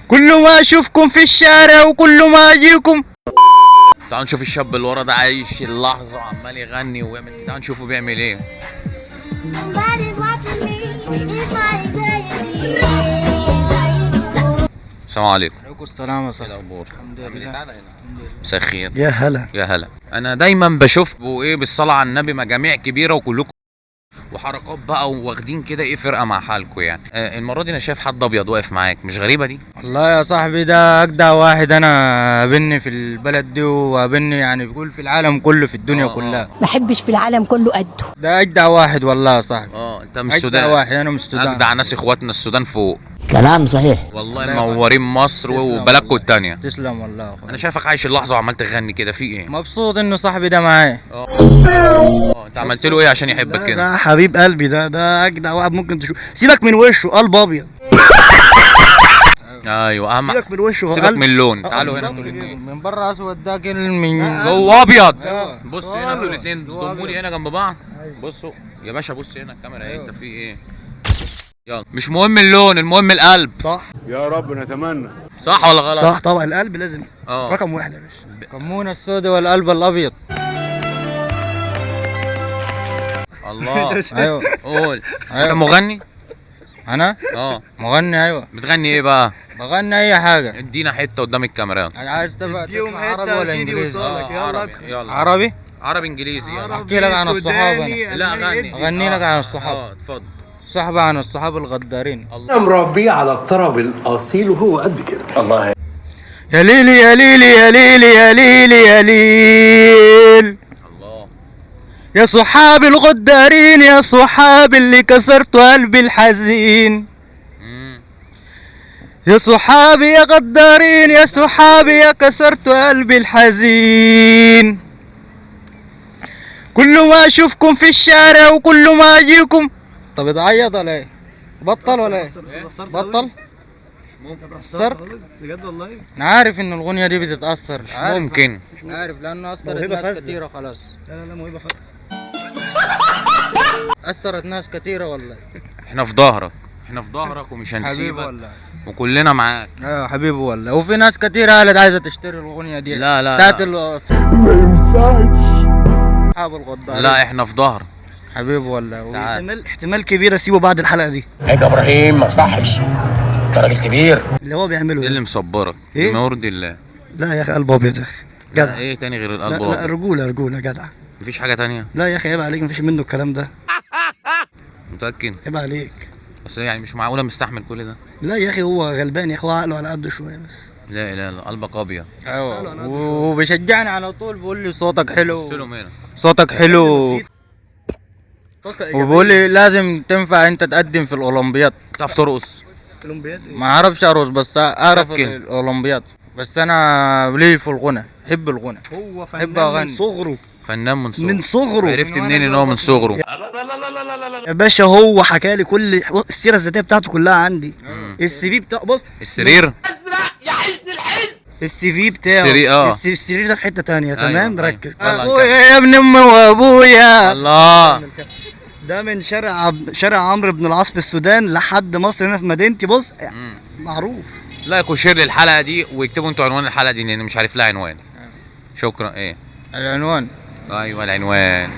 كل ما اشوفكم في الشارع وكل ما اجيكم. تعالوا نشوف الشاب اللي ورا ده عايش اللحظه وعمال يغني ويعمل. تعالوا نشوفه بيعمل ايه. السلام عليكم. عليكم السلام يا ايه صاحبي. الاخبار؟ الحمد لله. مساء الخير. يا هلا. يا هلا. انا دايما بشوفكوا ايه بالصلاه على النبي مجاميع كبيره وكلكم وحركات بقى واخدين كده ايه فرقه مع حالكم يعني. المره دي انا شايف حد ابيض واقف معاك، مش غريبه دي؟ والله يا صاحبي ده اجدع واحد انا بني في البلد دي وبني يعني بيقول في العالم كله في الدنيا كلها. ما احبش في العالم كله قده. ده اجدع واحد والله يا صاحبي. انت من السودان؟ اجدع واحد انا من السودان. اجدع ناس اخواتنا السودان فوق. كلام صحيح. والله منورين مصر وبلدكم التانية. تسلم والله أخوي. انا شايفك عايش اللحظه وعمال تغني كده، في ايه؟ مبسوط انه صاحبي ده معايا. انت عملت له ايه عشان يحبك كده؟ ده حبيب قلبي، ده اجدع واحد ممكن تشوف. سيبك من وشه قلب ابيض. ايوه اهم. سيبك من وشه سيبك قلب. من اللون. تعالوا هنا انتوا بالظبط. الاثنين. من بره اسود ده كل من جوه ابيض. أيوة. بص هنا انتوا الاثنين جوه ضموا لي هنا جنب بعض. بصوا يا باشا، بص هنا الكاميرا ايه. انت في ايه؟ يلا مش مهم اللون، المهم القلب. صح يا رب نتمنى. صح ولا غلط؟ صح طبعا، القلب لازم اه. رقم واحد يا باشا. كمون السود والقلب الابيض. الله. ايوه. قول. أيوة. انت مغني؟ انا مغني. ايوه بتغني ايه بقى؟ بغني اي حاجه. ادينا حته قدام الكاميرا يلا. عايز تسمع عربي ولا انجليزي؟ عربي يلا. عربي. عربي انجليزي يلا. احكي لك عن الصحابه أنا. لا غني. اغني لك عن الصحابه. اتفضل. صحبه عن الصحابه الغدارين. انا مربيه على الطرب الاصيل وهو قد كده. الله. يا ليلي يا ليلي يا ليلي يا ليلي يا ليل. الله. يا صحابي الغدارين يا صحابي اللي كسرتوا قلبي الحزين. يا صحابي يا غدارين يا صحابي يا كسرتوا قلبي الحزين. كل ما اشوفكم في الشارع وكل ما اجيكم. طب تعيط ولا ايه؟ بطل ولا ايه؟ بطل؟ أثرت؟ بجد والله. انا عارف ان الاغنيه دي بتتاثر. ممكن. عارف لانه اثرت موهبة ناس فذة. كتيره خلاص. لا موهبه فذة. اثرت ناس كتيره والله. احنا في ظهرك. احنا في ظهرك ومش حبيبي هنسيبك والله. وكلنا معاك. ايوه حبيبي والله. وفي ناس كتير قالت عايزه تشتري الاغنيه دي. لا لا بتاعت لا. اصحاب الغدارين. لا احنا في ظهرك. حبيبي والله. تعال. احتمال كبير اسيبه بعد الحلقه دي هيك يا ابراهيم ما صحش. انت راجل كبير. اللي هو بيعمله ايه اللي ده. مصبرك؟ إيه؟ ما يرضي الله. لا يا اخي قلب ابيض يا اخي. جدع. ايه تاني غير لا القلب لا الأبيض؟ رجوله جدع. مفيش حاجه تانية؟ لا يا اخي عيب عليك، مفيش منه الكلام ده. متاكد؟ عيب عليك. بس يعني مش معقوله مستحمل كل ده. لا يا اخي هو غلبان يا اخي، هو عقله على قده شويه بس. لا لا لا قلبك ابيض. ايوه وبيشجعني على طول بيقول لي صوتك حلو. بص لهم هنا. صوتك حلو. وبيقول لي لازم تنفع انت تقدم في الاولمبياد. بتعرف ترقص؟ اولمبياد. ما اعرفش ارقص بس اعرف متأكد؟ الاولمبياد. بس انا ليه في الغنى، احب الغنى. هو أحب فنان أغني. من صغره. فنان من صغره. من صغره. عرفت منين ان هو من صغره؟ يا باشا هو حكى لي كل السيره الذاتيه بتاعته كلها عندي. السي في بتاعه بص. السرير. السي في بتاعه. السرير، السرير ده في حته تانية. أيوة، تمام أيوة. ركز. يلا ابويا يا ابن امي وابويا. الله. ده من شارع عمرو بن العاص في السودان لحد مصر هنا في مدينتي. بص معروف. لايك وشير للحلقه دي واكتبوا انتوا عنوان الحلقه دي لان مش عارف لها عنوان. شكرا. ايه العنوان. ايوه العنوان.